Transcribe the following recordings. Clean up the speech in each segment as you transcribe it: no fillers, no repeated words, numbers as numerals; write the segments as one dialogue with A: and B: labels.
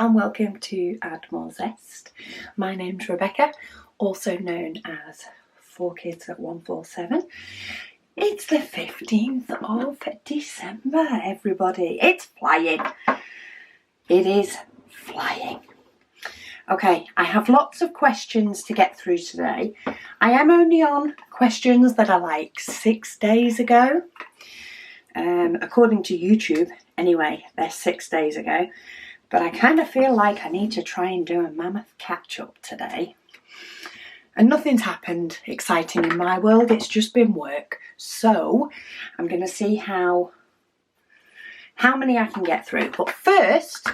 A: and welcome to Add More Zest. My name's Rebecca, also known as 4Kids at 147. It's the 15th of December, everybody. It's flying. It is flying. Okay, I have lots of questions to get through today. I am only on questions that are like 6 days ago. According to YouTube, anyway, they're 6 days ago. But I kind of feel like I need to try and do a mammoth catch-up today. And nothing's happened exciting in my world, it's just been work. So I'm going to see how many I can get through. But first,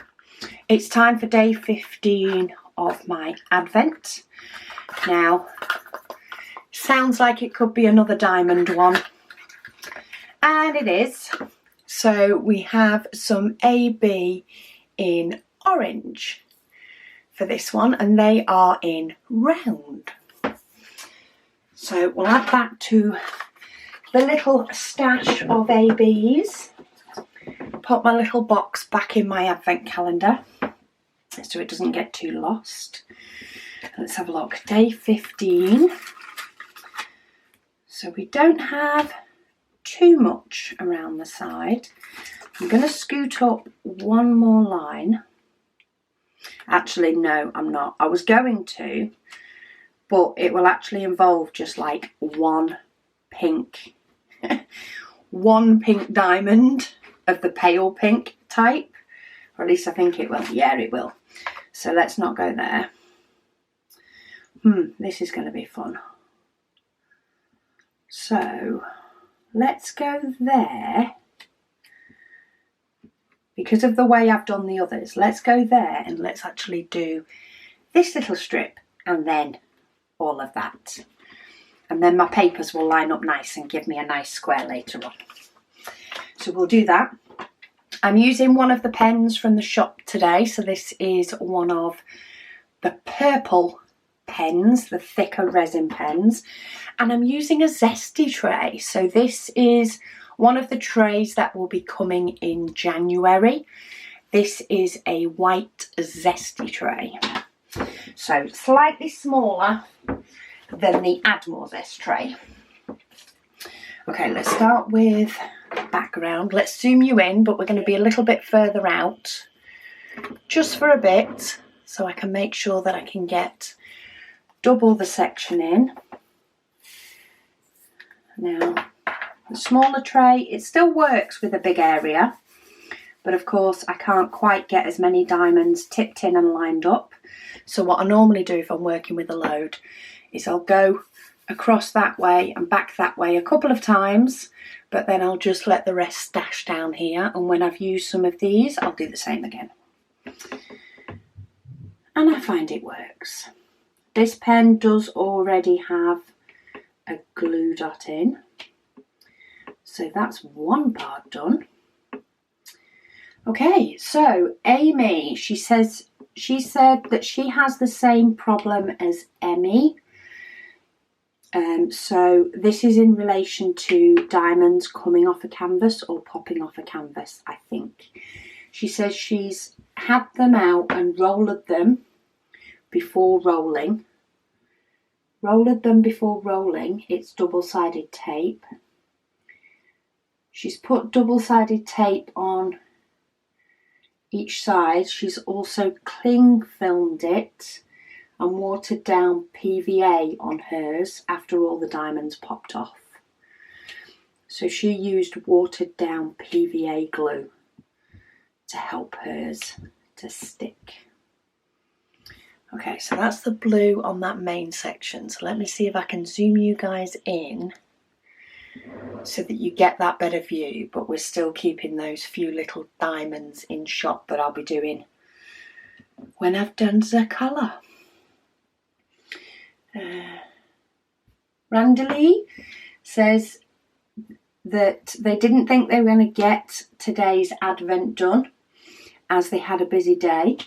A: it's time for day 15 of my Advent. Now, sounds like it could be another diamond one. And it is. So we have some AB in orange for this one, and they are in round. So we'll add that to the little stash of ABs. Pop my little box back in my advent calendar so it doesn't get too lost. Let's have a look. Day 15. So we don't have too much around the side. I'm going to scoot up one more line. Actually, no, I'm not. I was going to, but it will actually involve just like one pink diamond of the pale pink type. Or at least I think it will. Yeah, it will. So let's not go there. This is going to be fun. So let's go there. Because of the way I've done the others, let's go there and let's actually do this little strip and then all of that. And then my papers will line up nice and give me a nice square later on. So we'll do that. I'm using one of the pens from the shop today. So this is one of the purple pens, the thicker resin pens. And I'm using a Zesty tray. So this is one of the trays that will be coming in January. This is a white Zesty tray. So slightly smaller than the Add More Zest tray. Okay, let's start with background. Let's zoom you in, but we're going to be a little bit further out just for a bit so I can make sure that I can get double the section in. Now, the smaller tray, it still works with a big area, but of course I can't quite get as many diamonds tipped in and lined up. So what I normally do if I'm working with a load is I'll go across that way and back that way a couple of times, but then I'll just let the rest stash down here, and when I've used some of these I'll do the same again. And I find it works. This pen does already have a glue dot in. So that's one part done. Okay, so Amy, she said that she has the same problem as Emmy. So this is in relation to diamonds coming off a canvas or popping off a canvas, I think. She says she's had them out and rolled them before rolling. Rolled them before rolling. It's double-sided tape. She's put double-sided tape on each side. She's also cling filmed it and watered down PVA on hers after all the diamonds popped off. So she used watered down PVA glue to help hers to stick. Okay, so that's the blue on that main section. So let me see if I can zoom you guys in so that you get that better view, but we're still keeping those few little diamonds in shot that I'll be doing when I've done the colour. Randalee says that they didn't think they were going to get today's Advent done as they had a busy day.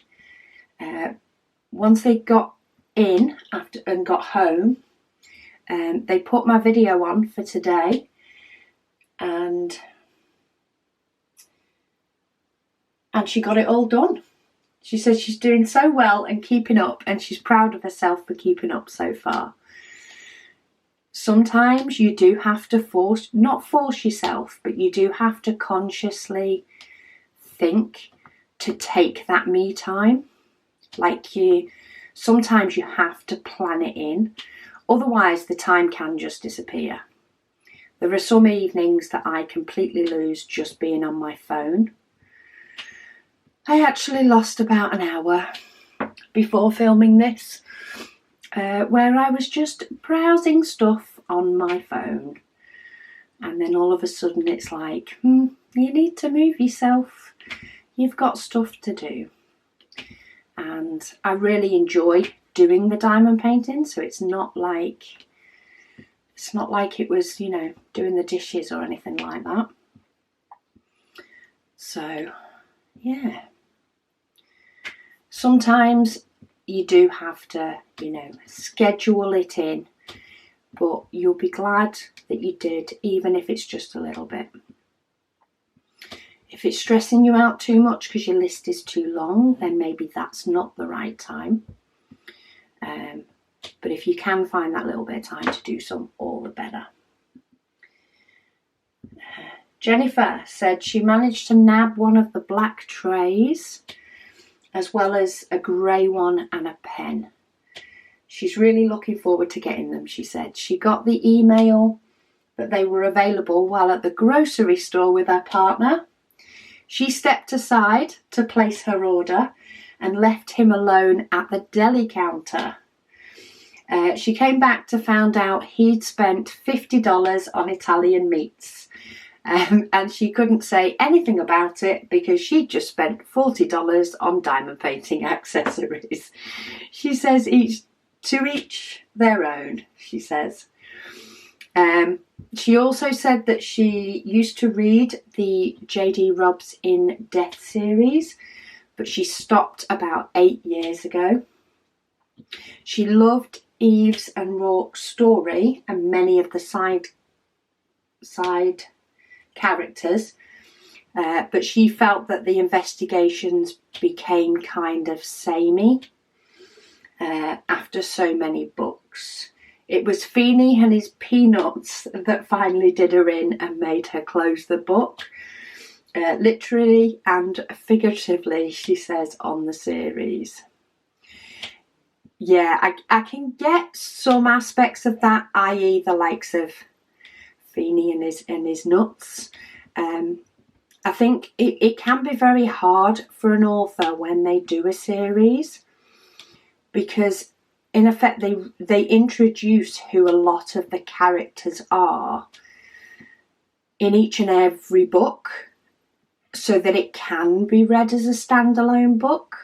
A: Once they got in after and got home, they put my video on for today, and she got it all done. She says she's doing so well and keeping up, and she's proud of herself for keeping up so far. Sometimes you do have to not force yourself, but you do have to consciously think to take that me time. Like sometimes you have to plan it in, otherwise the time can just disappear. There are some evenings that I completely lose just being on my phone. I actually lost about an hour before filming this, where I was just browsing stuff on my phone, and then all of a sudden it's like, you need to move yourself, you've got stuff to do. And I really enjoy doing the diamond painting, so it's not like it was, you know, doing the dishes or anything like that. So yeah, sometimes you do have to, you know, schedule it in, but you'll be glad that you did, even if it's just a little bit. If it's stressing you out too much because your list is too long, then maybe that's not the right time. But if you can find that little bit of time to do some, all the better. Jennifer said she managed to nab one of the black trays, as well as a grey one and a pen. She's really looking forward to getting them, she said. She got the email that they were available while at the grocery store with her partner. She stepped aside to place her order and left him alone at the deli counter. She came back to find out he'd spent $50 on Italian meats. And she couldn't say anything about it because she'd just spent $40 on diamond painting accessories. She says to each their own, she says. She also said that she used to read the J.D. Robb's In Death series, but she stopped about 8 years ago. She loved Eve's and Rourke's story and many of the side characters, but she felt that the investigations became kind of samey after so many books. It was Feeney and his peanuts that finally did her in and made her close the book, literally and figuratively, she says, on the series. Yeah, I can get some aspects of that, i.e. the likes of Feeney and his nuts. I think it can be very hard for an author when they do a series, because in effect they introduce who a lot of the characters are in each and every book, so that it can be read as a standalone book.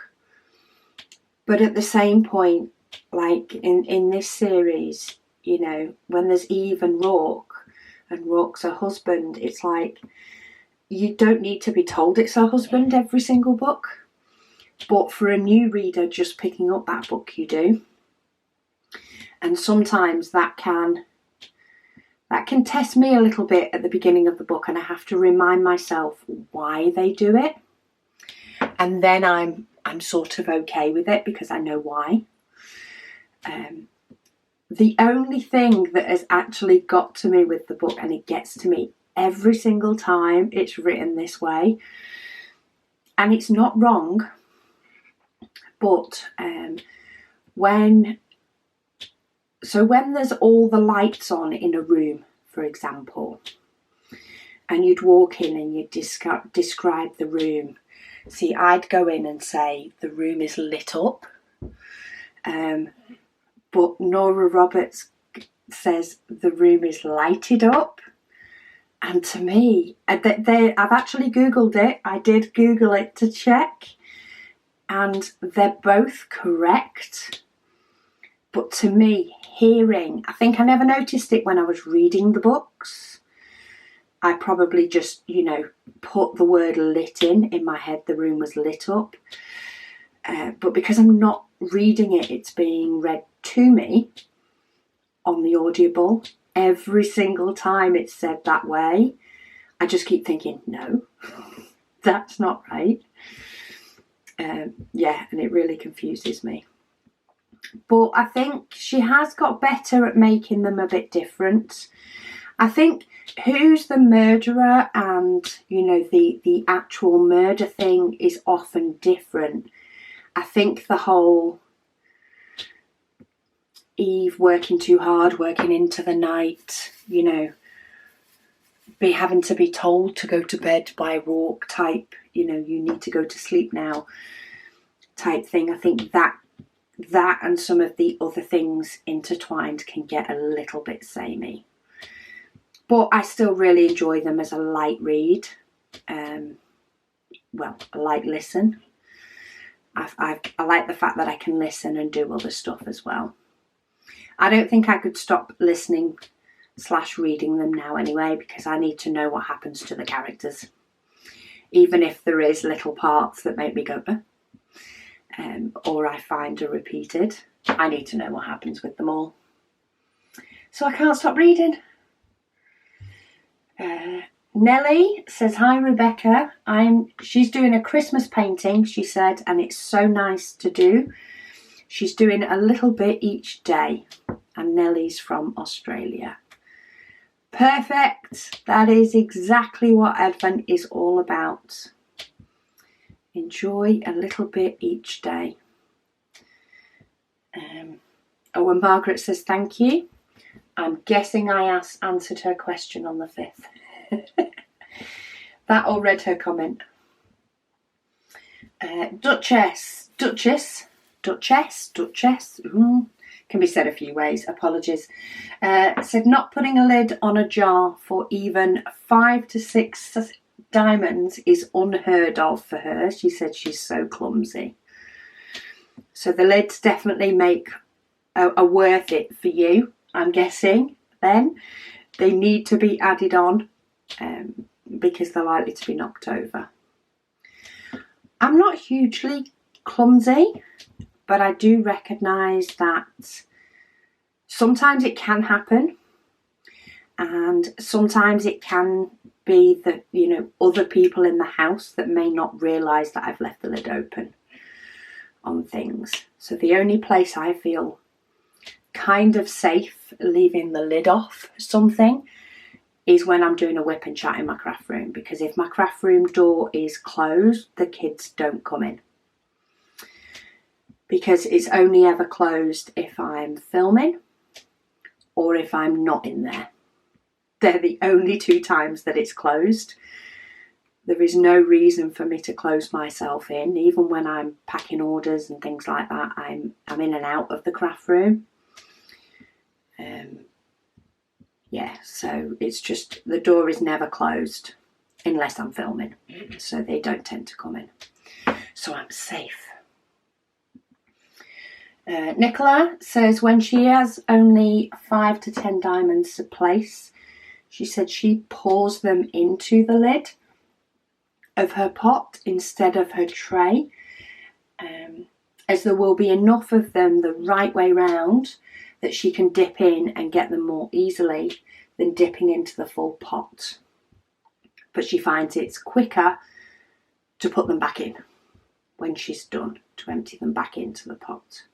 A: But at the same point, like in this series, you know, when there's Eve and Rourke's her husband, it's like you don't need to be told it's her husband every single book. But for a new reader just picking up that book, you do. And sometimes that can test me a little bit at the beginning of the book, and I have to remind myself why they do it. And then I'm sort of okay with it because I know why. The only thing that has actually got to me with the book, and it gets to me every single time it's written this way, and it's not wrong, but when there's all the lights on in a room, for example, and you'd walk in and you'd describe the room. See, I'd go in and say the room is lit up, but Nora Roberts says the room is lighted up. And to me, I've actually Googled it. I did Google it to check, and they're both correct. But to me, hearing, I think I never noticed it when I was reading the books. I probably just, you know, put the word lit in my head, the room was lit up. But because I'm not reading it, it's being read to me on the audible. Every single time it's said that way, I just keep thinking, no, that's not right. Yeah, and it really confuses me. But I think she has got better at making them a bit different. I think who's the murderer and, you know, the actual murder thing is often different. I think the whole Eve working too hard, working into the night, you know, having to be told to go to bed by Rourke type, you know, you need to go to sleep now type thing. I think that and some of the other things intertwined can get a little bit samey. But I still really enjoy them as a light read. Well, a light listen. I like the fact that I can listen and do other stuff as well. I don't think I could stop listening / reading them now anyway, because I need to know what happens to the characters. Even if there is little parts that make me go, or I find are repeated, I need to know what happens with them all. So I can't stop reading. Nellie says, hi Rebecca, she's doing a Christmas painting, she said, and it's so nice to do. She's doing a little bit each day, and Nellie's from Australia. Perfect, that is exactly what Advent is all about. Enjoy a little bit each day. And Margaret says, thank you. I'm guessing I answered her question on the 5th. That or read her comment. Duchess, can be said a few ways, apologies. Said not putting a lid on a jar for even 5 to 6 diamonds is unheard of for her. She said she's so clumsy. So the lids definitely make a worth it for you, I'm guessing. Then they need to be added on because they're likely to be knocked over. I'm not hugely clumsy, but I do recognise that sometimes it can happen, and sometimes it can be that, you know, other people in the house that may not realise that I've left the lid open on things. So the only place I feel kind of safe leaving the lid off something is when I'm doing a whip and chat in my craft room, because if my craft room door is closed, the kids don't come in. Because it's only ever closed if I'm filming or if I'm not in there. They're the only 2 times that it's closed. There is no reason for me to close myself in. Even when I'm packing orders and things like that, I'm in and out of the craft room. Yeah, so it's just the door is never closed unless I'm filming. So they don't tend to come in. So I'm safe. Nicola says when she has only 5 to 10 diamonds to place, she said she pours them into the lid of her pot instead of her tray, as there will be enough of them the right way round that she can dip in and get them more easily than dipping into the full pot. But she finds it's quicker to put them back in when she's done, to empty them back into the pot.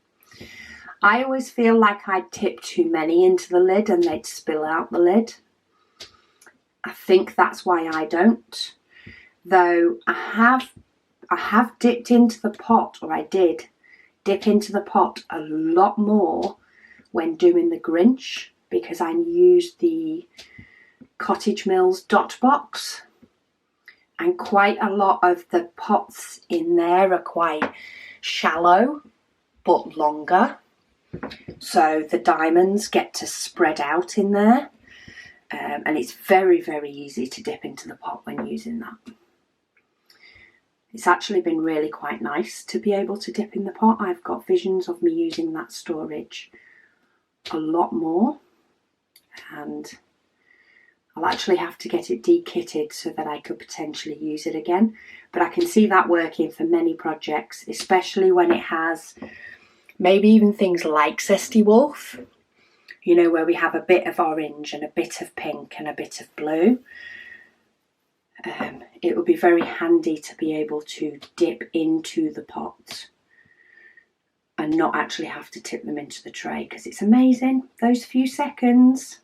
A: I always feel like I'd tip too many into the lid and they'd spill out the lid. I think that's why I don't. Though I have dipped into the pot, or I did dip into the pot a lot more when doing the Grinch, because I used the Cottage Mills dot box, and quite a lot of the pots in there are quite shallow but longer, so the diamonds get to spread out in there, and it's very, very easy to dip into the pot when using that. It's actually been really quite nice to be able to dip in the pot. I've got visions of me using that storage a lot more, and I'll actually have to get it de-kitted so that I could potentially use it again. But I can see that working for many projects, especially when it has maybe even things like Zesty Wolf, you know, where we have a bit of orange and a bit of pink and a bit of blue. it would be very handy to be able to dip into the pot and not actually have to tip them into the tray, because it's amazing, those few seconds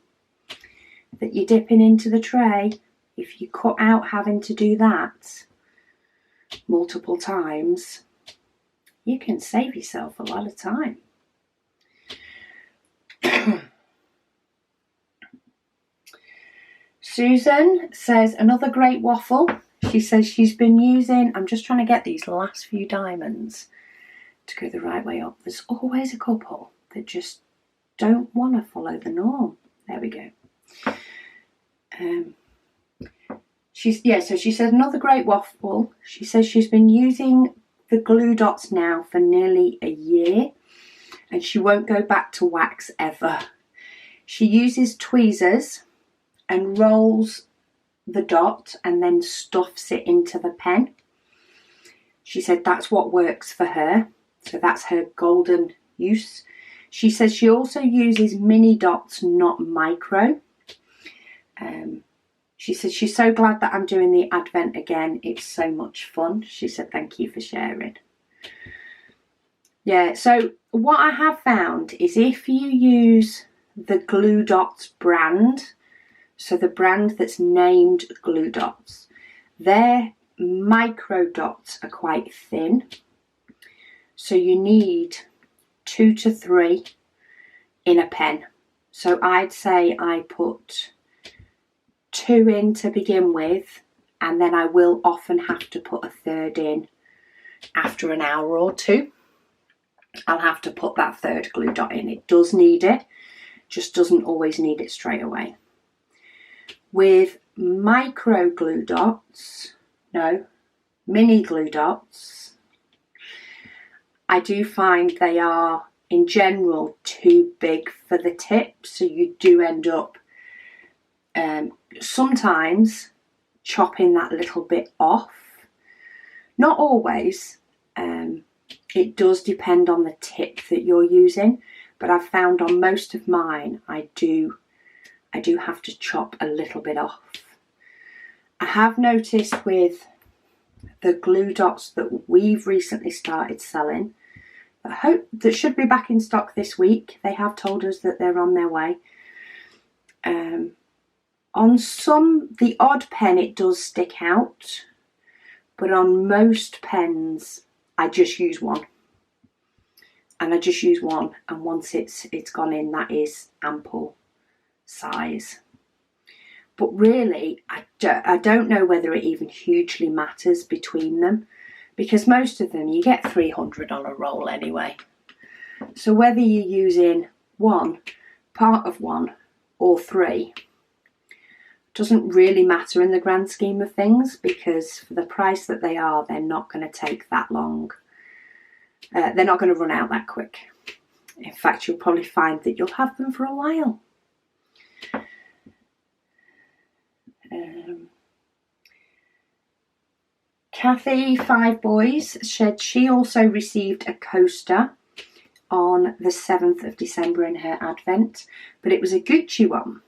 A: that you're dipping into the tray. If you cut out having to do that multiple times, you can save yourself a lot of time. Susan says, another great waffle. She says she's been using, I'm just trying to get these last few diamonds to go the right way up. There's always a couple that just don't want to follow the norm. There we go. So she says, another great waffle. She says she's been using the glue dots now for nearly a year, and she won't go back to wax ever. She uses tweezers and rolls the dot and then stuffs it into the pen. She said that's what works for her. So that's her golden use. She says she also uses mini dots, not micro. She says she's so glad that I'm doing the advent again. It's so much fun. She said thank you for sharing. Yeah, so what I have found is if you use the Glue Dots brand, so the brand that's named Glue Dots, their micro dots are quite thin. So you need 2 to 3 in a pen. So I'd say I put 2 in to begin with, and then I will often have to put a third in after an hour or two. I'll have to put that third glue dot in. It does need it, just doesn't always need it straight away. With micro glue dots, mini glue dots, I do find they are in general too big for the tip, so you do end up sometimes chopping that little bit off. Not always. It does depend on the tip that you're using, but I've found on most of mine I do have to chop a little bit off. I have noticed with the glue dots that we've recently started selling, that should be back in stock this week. They have told us that they're on their way. On some, the odd pen, it does stick out, but on most pens I just use one. And I just use one, and once it's gone in, that is ample size. But really, I don't know whether it even hugely matters between them, because most of them you get 300 on a roll anyway. So whether you're using one, part of one, or 3, doesn't really matter in the grand scheme of things, because for the price that they are, they're not going to take that long. They're not going to run out that quick. In fact, you'll probably find that you'll have them for a while. Kathy, 5 Boys, said she also received a coaster on the 7th of December in her advent, but it was a Gucci one.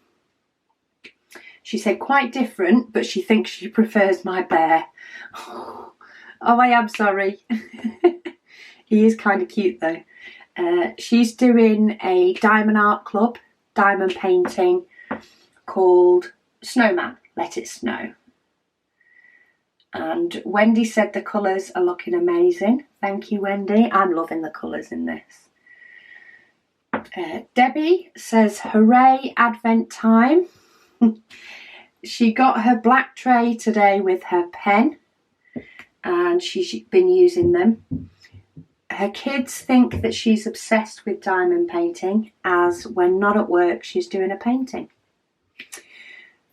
A: She said quite different, but she thinks she prefers my bear. Oh, I am sorry. He is kind of cute though. She's doing a diamond art club, diamond painting called Snowman, Let It Snow. And Wendy said the colours are looking amazing. Thank you, Wendy. I'm loving the colours in this. Debbie says, hooray, Advent time. She got her black tray today with her pen, and she's been using them. Her kids think that she's obsessed with diamond painting, as when not at work she's doing a painting.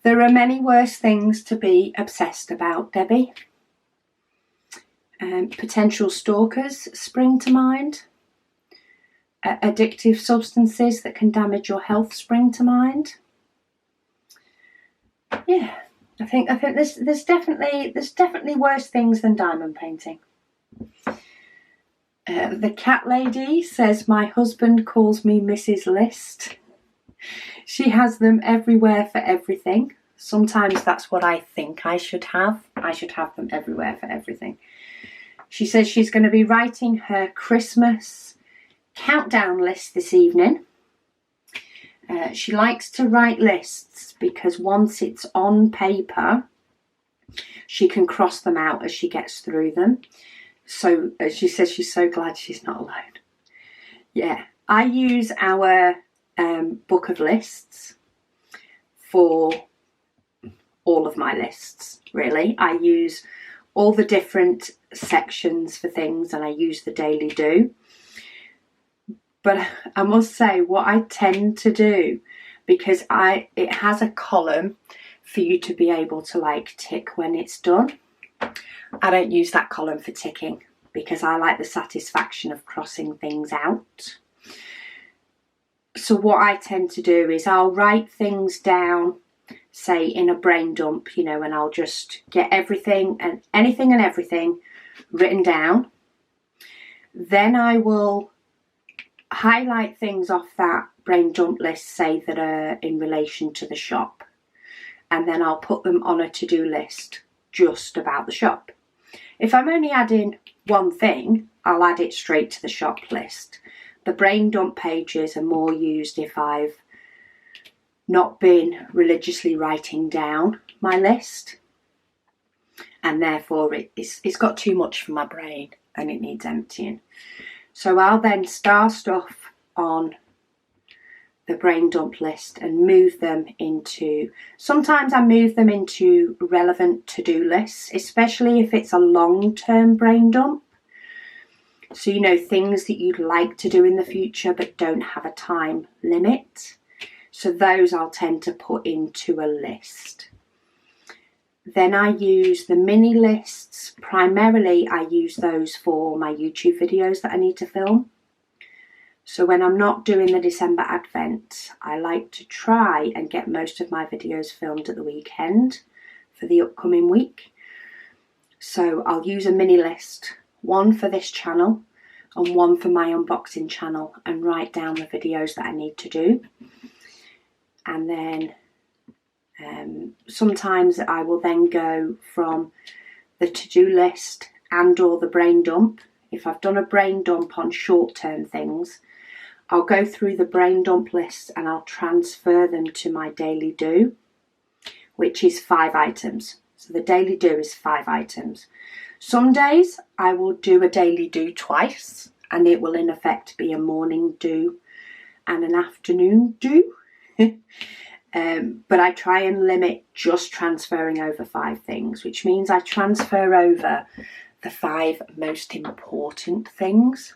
A: There are many worse things to be obsessed about, Debbie. Potential stalkers spring to mind. Addictive substances that can damage your health spring to mind. Yeah, I think there's definitely worse things than diamond painting. The cat lady says, my husband calls me Mrs. List. She has them everywhere for everything. Sometimes that's what I think I should have. I should have them everywhere for everything. She says she's going to be writing her Christmas countdown list this evening. She likes to write lists because once it's on paper, she can cross them out as she gets through them. So she says she's so glad she's not alone. Yeah, I use our book of lists for all of my lists, really. I use all the different sections for things, and I use the daily do. But I must say, what I tend to do, because it has a column for you to be able to like tick when it's done. I don't use that column for ticking because I like the satisfaction of crossing things out. So what I tend to do is I'll write things down, say in a brain dump, you know, and I'll just get everything and anything and everything written down. Then I will highlight things off that brain dump list, say that are in relation to the shop. And then I'll put them on a to-do list just about the shop. If I'm only adding one thing, I'll add it straight to the shop list. The brain dump pages are more used if I've not been religiously writing down my list, and therefore it's got too much for my brain and it needs emptying. So I'll then star stuff on the brain dump list and move them into, sometimes I move them into relevant to-do lists, especially if it's a long-term brain dump. So, you know, things that you'd like to do in the future but don't have a time limit. So those I'll tend to put into a list. Then I use the mini lists. Primarily I use those for my YouTube videos that I need to film. So when I'm not doing the December Advent, I like to try and get most of my videos filmed at the weekend for the upcoming week. So I'll use a mini list, one for this channel and one for my unboxing channel, and write down the videos that I need to do. And then sometimes I will then go from the to-do list and or the brain dump. If I've done a brain dump on short-term things, I'll go through the brain dump list and I'll transfer them to my daily do, which is 5 items. So the daily do is 5 items. Some days I will do a daily do twice, and it will in effect be a morning do and an afternoon do. But I try and limit just transferring over 5 things, which means I transfer over the 5 most important things.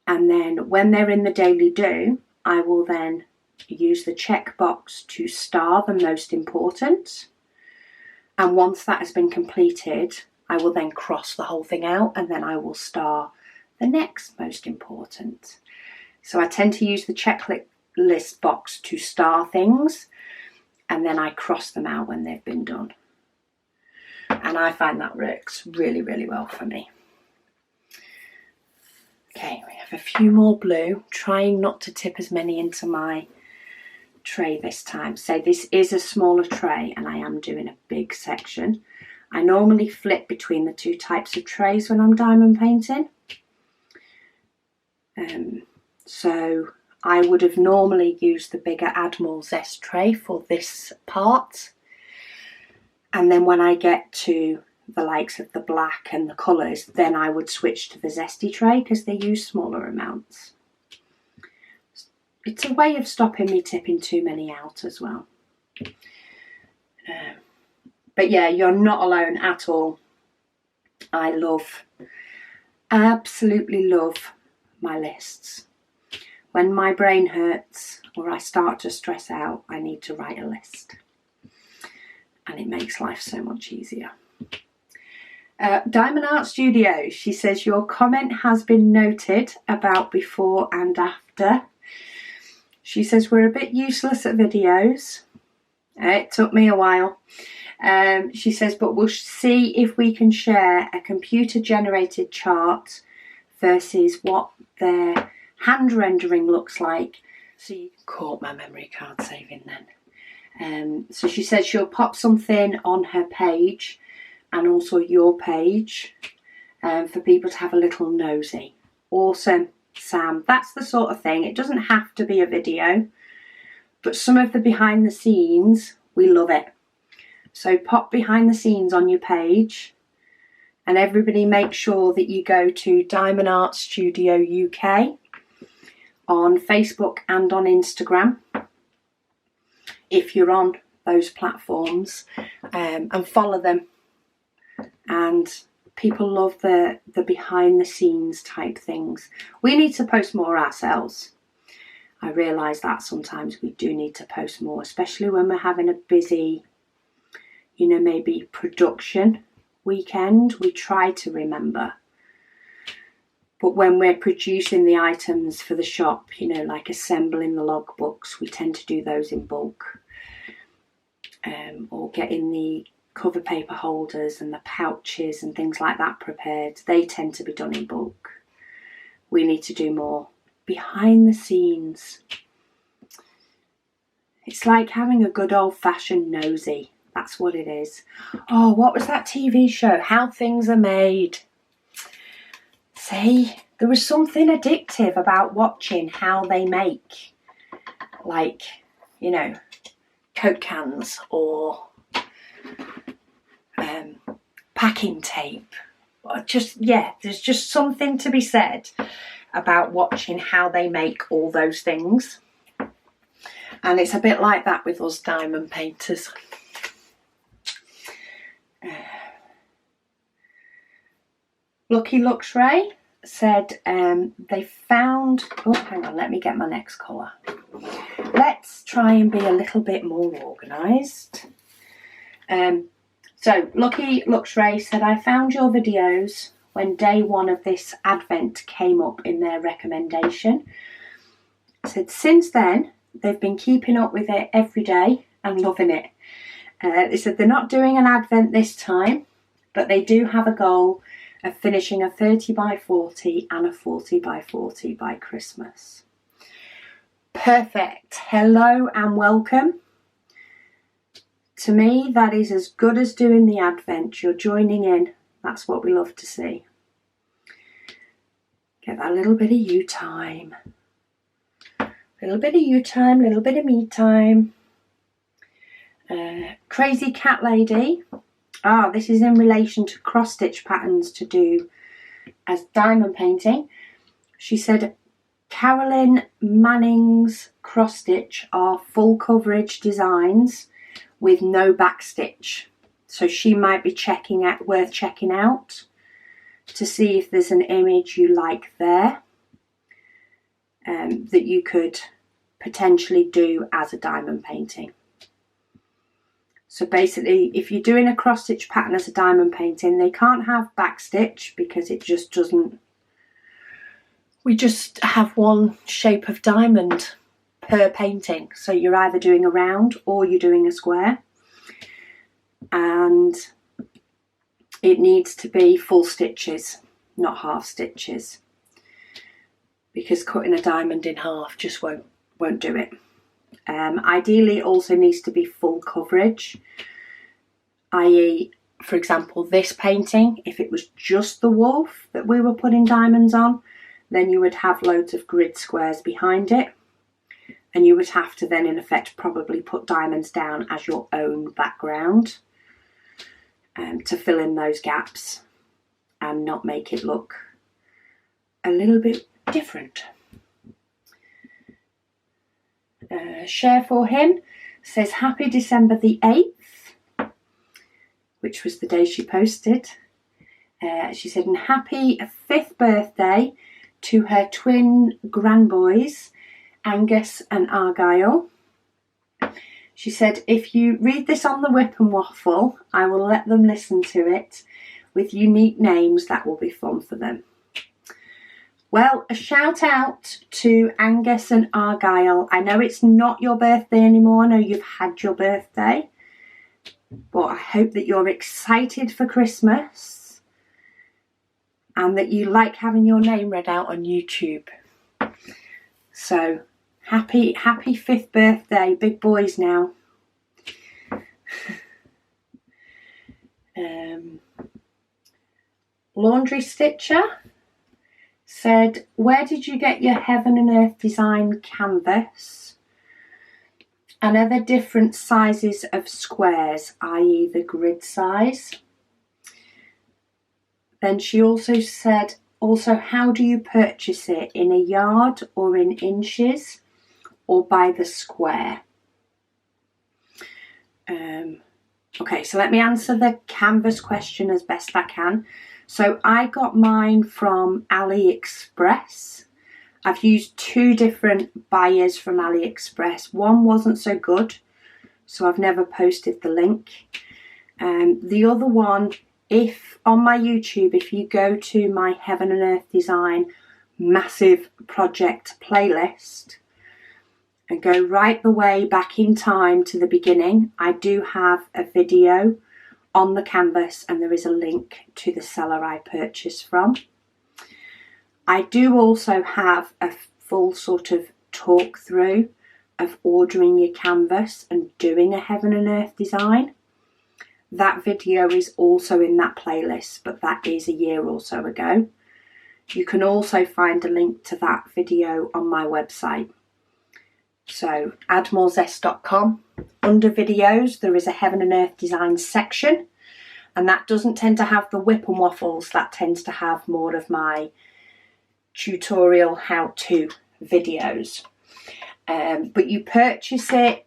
A: And then when they're in the daily do, I will then use the checkbox to star the most important. And once that has been completed, I will then cross the whole thing out, and then I will star the next most important. So I tend to use the checklist box to star things, and then I cross them out when they've been done. And I find that works really, really well for me. Okay, we have a few more blue, trying not to tip as many into my tray this time. So this is a smaller tray and I am doing a big section. I normally flip between the 2 types of trays when I'm diamond painting. So I would have normally used the bigger Add More Zest tray for this part. And then when I get to the likes of the black and the colours, then I would switch to the Zesty tray because they use smaller amounts. It's a way of stopping me tipping too many out as well. But yeah, you're not alone at all. I absolutely love my lists. When my brain hurts or I start to stress out, I need to write a list. And it makes life so much easier. Diamond Art Studio, she says, your comment has been noted about before and after. She says, we're a bit useless at videos. It took me a while. She says, but we'll see if we can share a computer-generated chart versus what their hand rendering looks like. So you caught my memory card saving then. So she said she'll pop something on her page and also your page for people to have a little nosy. Awesome, Sam. That's the sort of thing. It doesn't have to be a video, but some of the behind the scenes, we love it. So pop behind the scenes on your page, and everybody make sure that you go to Diamond Art Studio UK on Facebook and on Instagram, if you're on those platforms, and follow them. And people love the behind the scenes type things. We need to post more ourselves. I realise that sometimes we do need to post more, especially when we're having a busy, you know, maybe production weekend. We try to remember. But when we're producing the items for the shop, you know, like assembling the logbooks, we tend to do those in bulk. Or getting the cover paper holders and the pouches and things like that prepared. They tend to be done in bulk. We need to do more behind the scenes. It's like having a good old-fashioned nosy. That's what it is. Oh, what was that TV show? How Things Are Made. See, there was something addictive about watching how they make, like, you know, Coke cans or packing tape. Or just, yeah, there's just something to be said about watching how they make all those things. And it's a bit like that with us diamond painters. Lucky Luxray said they found, oh hang on, let me get my next colour. Let's try and be a little bit more organised. So Lucky Luxray said, I found your videos when day one of this advent came up in their recommendation. Said since then they've been keeping up with it every day and loving it. They said they're not doing an advent this time, but they do have a goal of finishing a 30 by 40 and a 40 by 40 by Christmas. Perfect. Hello and welcome. To me, that is as good as doing the advent. You're joining in. That's what we love to see. Get that little bit of you time. Little bit of you time, little bit of me time. Crazy Cat Lady. This is in relation to cross stitch patterns to do as diamond painting. She said Carolyn Manning's cross stitch are full coverage designs with no back stitch. So she might be worth checking out to see if there's an image you like there that you could potentially do as a diamond painting. So basically, if you're doing a cross stitch pattern as a diamond painting, they can't have back stitch because it just doesn't, we just have one shape of diamond per painting. So you're either doing a round or you're doing a square, and it needs to be full stitches, not half stitches, because cutting a diamond in half just won't do it. Ideally, it also needs to be full coverage, i.e., for example, this painting, if it was just the wolf that we were putting diamonds on, then you would have loads of grid squares behind it, and you would have to then in effect probably put diamonds down as your own background to fill in those gaps and not make it look a little bit different. Share for him says happy December the 8th, which was the day she posted. She said, and happy 5th birthday to her twin grandboys, Angus and Argyle. She said, if you read this on the Whip and Waffle, I will let them listen to it with unique names. That will be fun for them. Well, a shout out to Angus and Argyle. I know it's not your birthday anymore. I know you've had your birthday. But I hope that you're excited for Christmas and that you like having your name read out on YouTube. So, happy 5th birthday, big boys now. Laundry Stitcher said, where did you get your Heaven and Earth design canvas? And are there different sizes of squares, i.e. the grid size? Then she also said, how do you purchase it? In a yard or in inches or by the square? Okay, so let me answer the canvas question as best I can. So I got mine from AliExpress. I've used 2 different buyers from AliExpress. One wasn't so good, so I've never posted the link. The other one, if on my YouTube, if you go to my Heaven and Earth Design massive project playlist and go right the way back in time to the beginning, I do have a video on the canvas and there is a link to the seller I purchased from. I do also have a full sort of talk through of ordering your canvas and doing a Heaven and Earth design. That video is also in that playlist, but that is a year or so ago. You can also find a link to that video on my website. So addmorezest.com, under videos there is a Heaven and Earth design section, and that doesn't tend to have the whip and waffles, that tends to have more of my tutorial how-to videos. But you purchase it,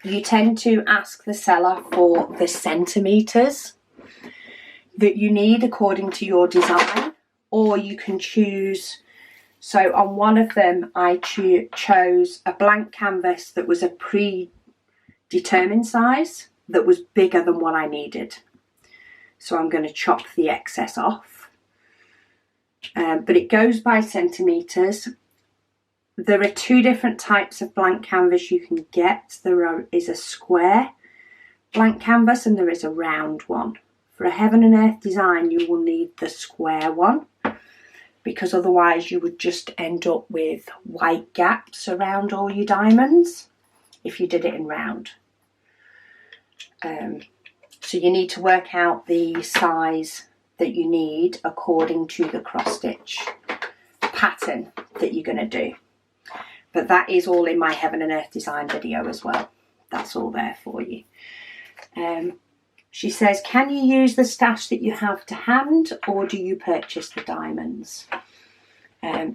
A: you tend to ask the seller for the centimetres that you need according to your design, or you can choose. So on one of them I chose a blank canvas that was a predetermined size that was bigger than what I needed. So I'm going to chop the excess off. But it goes by centimetres. There are 2 different types of blank canvas you can get. There is a square blank canvas and there is a round one. For a Heaven and Earth design you will need the square one, because otherwise you would just end up with white gaps around all your diamonds if you did it in round. So you need to work out the size that you need according to the cross stitch pattern that you're going to do. But that is all in my Heaven and Earth design video as well. That's all there for you. She says, can you use the stash that you have to hand, or do you purchase the diamonds?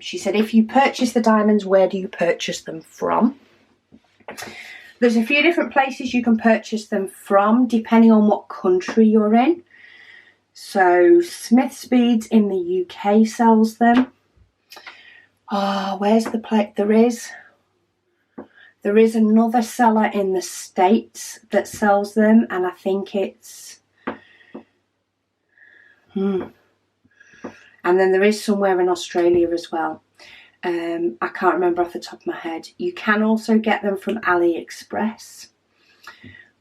A: She said, if you purchase the diamonds, where do you purchase them from? There's a few different places you can purchase them from, depending on what country you're in. So Smith's Beads in the UK sells them. Oh, where's the place? There is another seller in the States that sells them, and I think it's and then there is somewhere in Australia as well. I can't remember off the top of my head. You can also get them from AliExpress,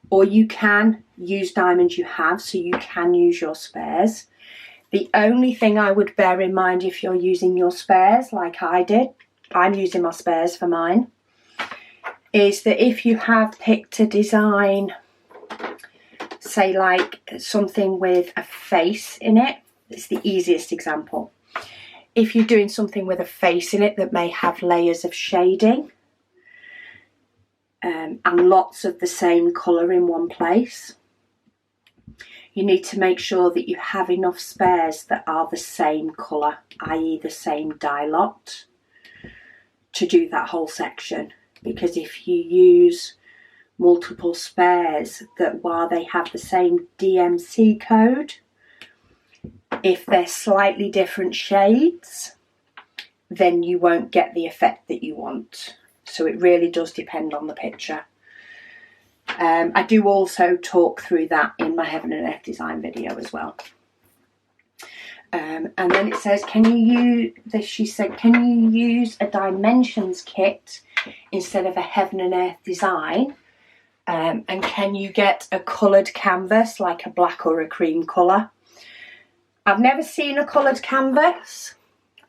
A: or you can use diamonds you have, so you can use your spares. The only thing I would bear in mind if you're using your spares like I did, I'm using my spares for mine, is that if you have picked a design, say like something with a face in it, it's the easiest example. If you're doing something with a face in it that may have layers of shading and lots of the same colour in one place, you need to make sure that you have enough spares that are the same colour, i.e. the same dye lot, to do that whole section. Because if you use multiple spares that, while they have the same DMC code, if they're slightly different shades, then you won't get the effect that you want. So it really does depend on the picture. I do also talk through that in my Heaven and Earth design video as well. And then it says, she said, can you use a dimensions kit instead of a Heaven and Earth design? And can you get a coloured canvas, like a black or a cream colour? I've never seen a coloured canvas.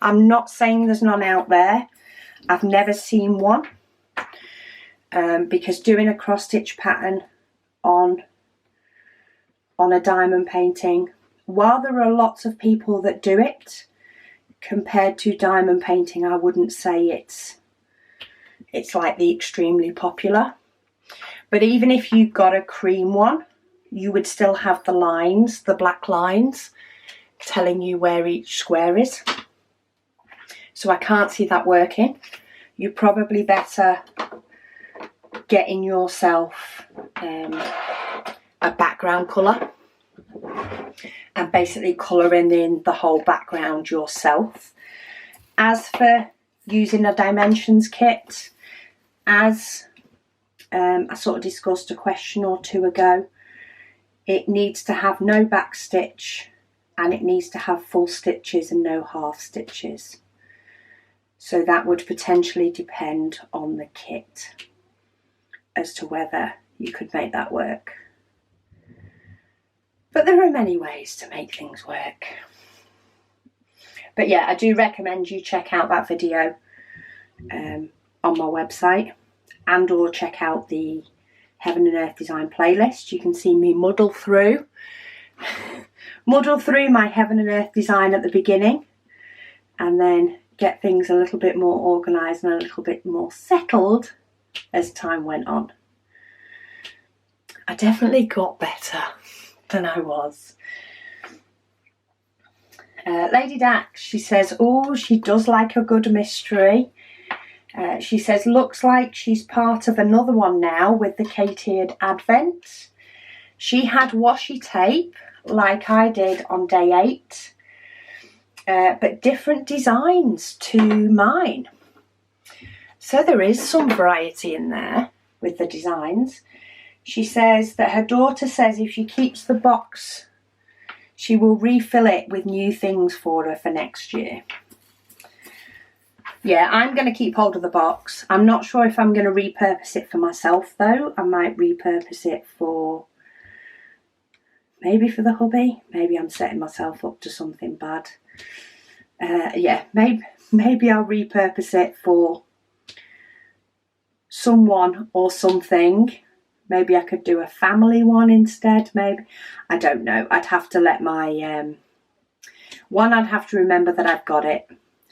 A: I'm not saying there's none out there. I've never seen one. Because doing a cross stitch pattern on on a diamond painting. While there are lots of people that do it, compared to diamond painting, I wouldn't say it's like the extremely popular. But even if you got a cream one, you would still have the lines, the black lines, telling you where each square is. So I can't see that working. You're probably better getting yourself a background colour and basically colouring in the whole background yourself. As for using a dimensions kit, as I sort of discussed a question or two ago, it needs to have no back stitch and it needs to have full stitches and no half stitches. So that would potentially depend on the kit as to whether you could make that work. But there are many ways to make things work. But yeah, I do recommend you check out that video on my website, and or check out the Heaven and Earth Design playlist. You can see me muddle through my Heaven and Earth design at the beginning, and then get things a little bit more organised and a little bit more settled as time went on. I definitely got better than I was. Lady Dax, she says, oh, she does like a good mystery. She says, looks like she's part of another one now with the K-tiered Advent. She had washi tape like I did on day 8, but different designs to mine. So there is some variety in there with the designs. She says that her daughter says if she keeps the box, she will refill it with new things for her for next year. Yeah, I'm going to keep hold of the box. I'm not sure if I'm going to repurpose it for myself though. I might repurpose it for, maybe for the hubby. Maybe I'm setting myself up to something bad. Yeah, maybe I'll repurpose it for someone or something. Maybe I could do a family one instead, maybe. I don't know. I'd have to let my... one, I'd have to remember that I've got it.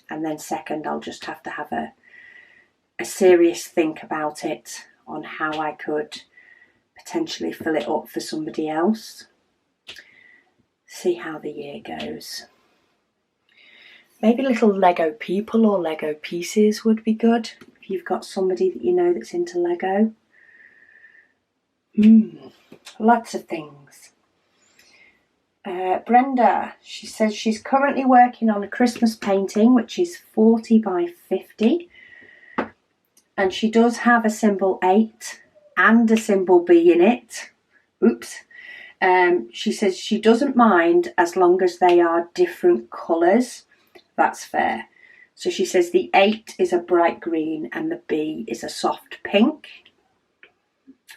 A: And then second, I'll just have to have a serious think about it on how I could potentially fill it up for somebody else. See how the year goes. Maybe little Lego people or Lego pieces would be good. If you've got somebody that you know that's into Lego. Lots of things. Brenda, she says she's currently working on a Christmas painting which is 40 by 50, and she does have a symbol 8 and a symbol B in it. Oops. She says she doesn't mind as long as they are different colours. That's fair. So she says the 8 is a bright green and the B is a soft pink.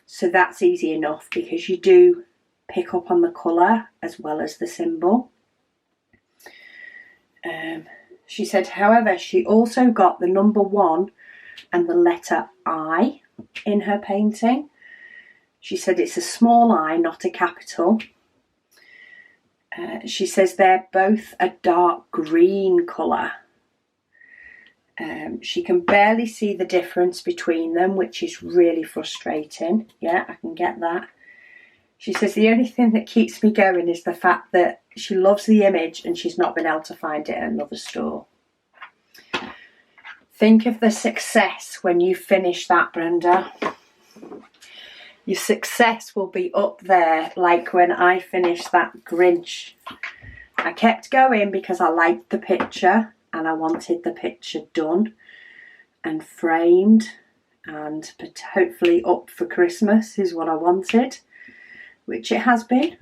A: So that's easy enough because you do pick up on the colour as well as the symbol. She said, however, she also got the number 1 and the letter I in her painting. She said it's a small I, not a capital. She says they're both a dark green colour. She can barely see the difference between them, which is really frustrating. Yeah, I can get that. She says the only thing that keeps me going is the fact that she loves the image and she's not been able to find it at another store. Think of the success when you finish that, Brenda. Your success will be up there, like when I finished that Grinch. I kept going because I liked the picture and I wanted the picture done and framed and hopefully up for Christmas is what I wanted, which it has been.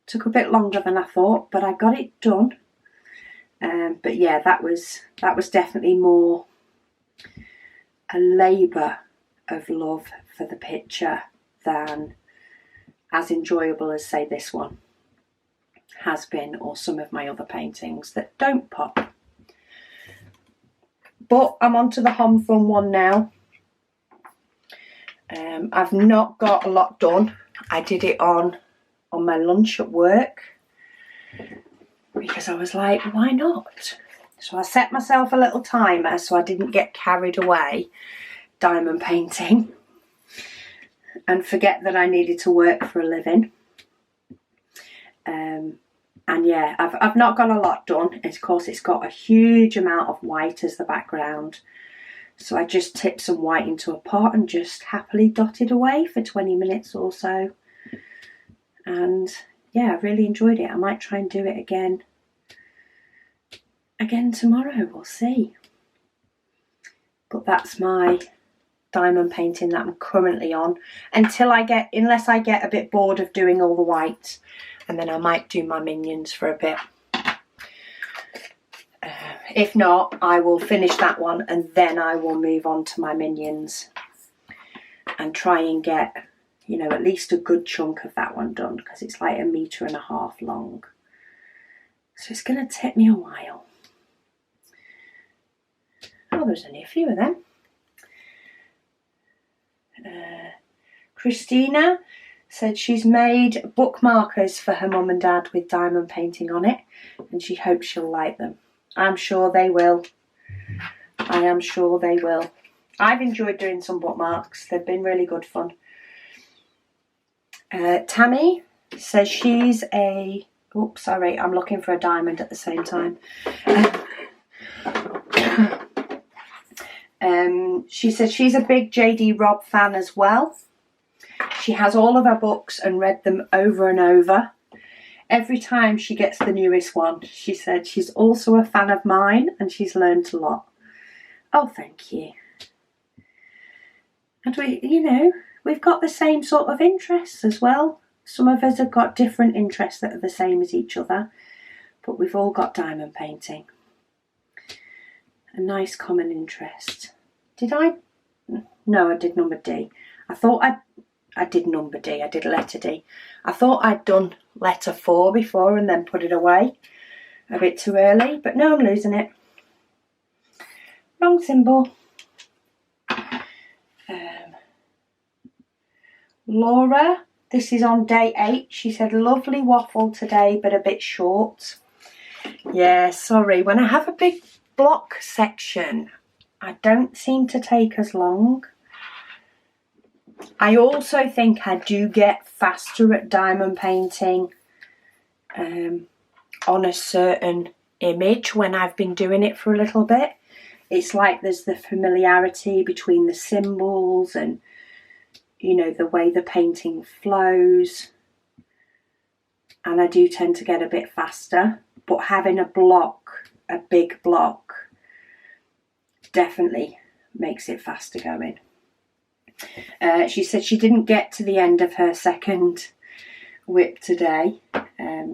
A: Took a bit longer than I thought, but I got it done. But yeah, that was definitely more a labour of love for the picture than as enjoyable as, say, this one has been, or some of my other paintings that don't pop. But I'm on to the Hom Fun one now. I've not got a lot done. I did it on on my lunch at work, because I was like, why not? So I set myself a little timer so I didn't get carried away diamond painting and forget that I needed to work for a living. And yeah, I've not got a lot done. Of course, it's got a huge amount of white as the background. So I just tipped some white into a pot and just happily dotted away for 20 minutes or so. And yeah, I really enjoyed it. I might try and do it again tomorrow. We'll see. But that's my diamond painting that I'm currently on unless I get a bit bored of doing all the white, and then I might do my minions for a bit. If not, I will finish that one and then I will move on to my minions and try and get, you know, at least a good chunk of that one done, because it's like 1.5 meters long. So it's going to take me a while. Oh, there's only a few of them. Christina said she's made bookmarkers for her mum and dad with diamond painting on it, and she hopes she'll like them. I'm sure they will. I am sure they will. I've enjoyed doing some bookmarks. They've been really good fun. Tammy says she's a... Oops, sorry, I'm looking for a diamond at the same time. She says she's a big JD Robb fan as well. She has all of her books and read them over and over. Every time she gets the newest one, she said she's also a fan of mine and she's learned a lot. Oh, thank you. And we've got the same sort of interests as well. Some of us have got different interests that are the same as each other, but we've all got diamond painting. A nice common interest. Did I? No, I did number D. I thought I did number D. I did letter D. I thought I'd done letter 4 before and then put it away a bit too early, but no, I'm losing it. Wrong symbol. Laura, this is on day 8. She said, lovely waffle today, but a bit short. Yeah, sorry. When I have a big block section, I don't seem to take as long. I also think I do get faster at diamond painting on a certain image when I've been doing it for a little bit. It's like there's the familiarity between the symbols and, you know, the way the painting flows. And I do tend to get a bit faster. But having a big block, definitely makes it faster going. She said she didn't get to the end of her second whip today.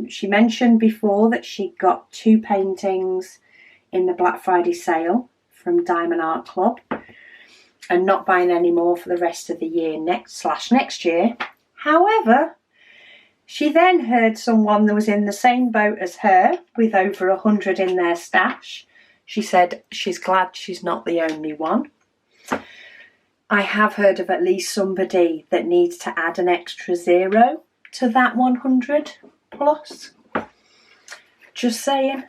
A: She mentioned before that she got 2 paintings in the Black Friday sale from Diamond Art Club and not buying any more for the rest of the year next year. However, she then heard someone that was in the same boat as her with over 100 in their stash. She said she's glad she's not the only one. I have heard of at least somebody that needs to add an extra 0 to that 100 plus. Just saying.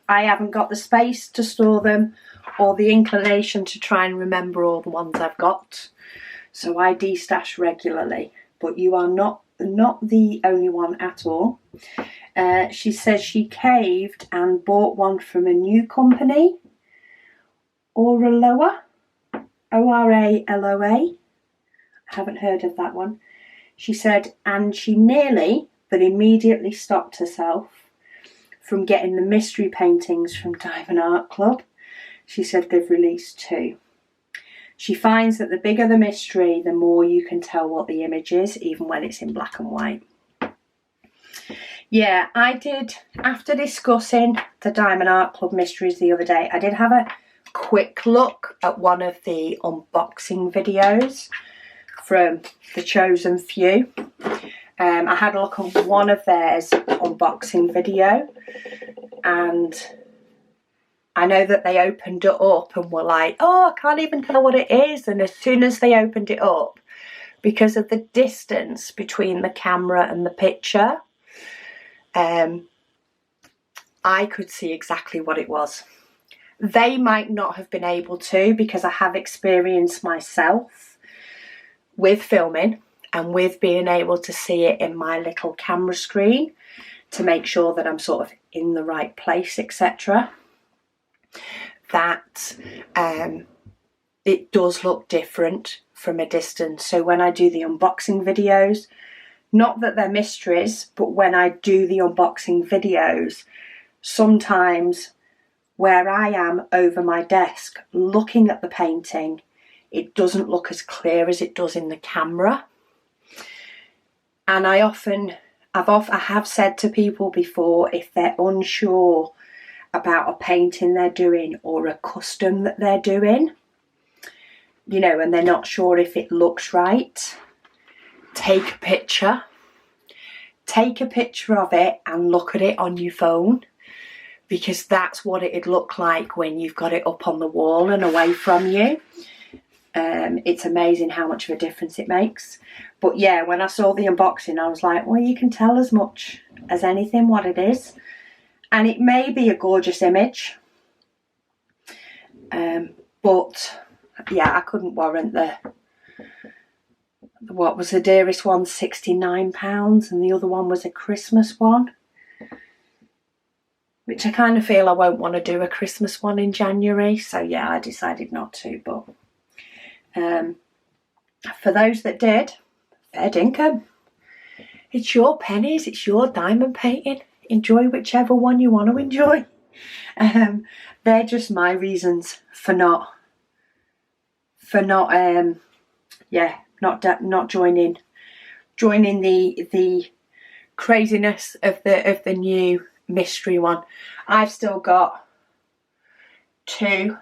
A: I haven't got the space to store them or the inclination to try and remember all the ones I've got. So I de-stash regularly. But you are not the only one at all. She says she caved and bought one from a new company, Oraloa. Oraloa. I haven't heard of that one. She said, and she nearly, but immediately stopped herself from getting the mystery paintings from Diamond Art Club. She said they've released 2. She finds that the bigger the mystery, the more you can tell what the image is, even when it's in black and white. Yeah, I did, after discussing the Diamond Art Club mysteries the other day, I did have a quick look at one of the unboxing videos from the chosen few. I had a look at one of theirs unboxing video, and I know that they opened it up and were like, oh, I can't even tell what it is. And as soon as they opened it up, because of the distance between the camera and the picture, I could see exactly what it was. They might not have been able to, because I have experienced myself with filming and with being able to see it in my little camera screen to make sure that I'm sort of in the right place, etc. That it does look different from a distance. So when I do the unboxing videos, not that they're mysteries, but when I do the unboxing videos, sometimes where I am over my desk looking at the painting, it doesn't look as clear as it does in the camera. And I have said to people before, if they're unsure about a painting they're doing or a custom that they're doing, you know, and they're not sure if it looks right, take a picture. Take a picture of it and look at it on your phone, because that's what it'd look like when you've got it up on the wall and away from you. It's amazing how much of a difference it makes. But yeah, when I saw the unboxing, I was like, well, you can tell as much as anything what it is. And it may be a gorgeous image. But yeah, I couldn't warrant what was the dearest one, £69, and the other one was a Christmas one, which I kind of feel I won't want to do a Christmas one in January. So yeah, I decided not to. But for those that did, fair dinkum. It's your pennies, it's your diamond painting. Enjoy whichever one you want to enjoy. They're just my reasons for not joining the craziness of the new mystery one. I've still got two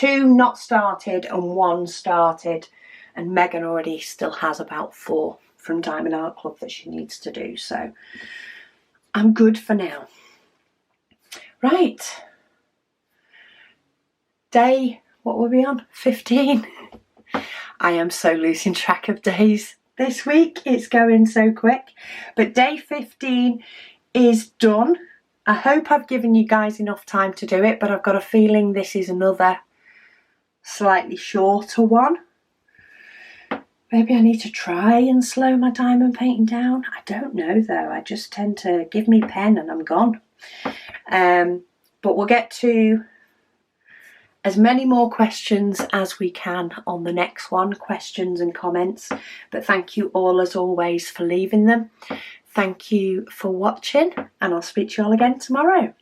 A: not started and one started, and Megan already still has about 4 from Diamond Art Club that she needs to do, so I'm good for now. Right, day, what were we on? 15. I am so losing track of days this week. It's going so quick. But day 15 is done. I hope I've given you guys enough time to do it, but I've got a feeling this is another slightly shorter one. Maybe I need to try and slow my diamond painting down. I don't know though. I just tend to give me pen and I'm gone. But we'll get to as many more questions as we can on the next one, questions and comments. But thank you all as always for leaving them. Thank you for watching, and I'll speak to you all again tomorrow.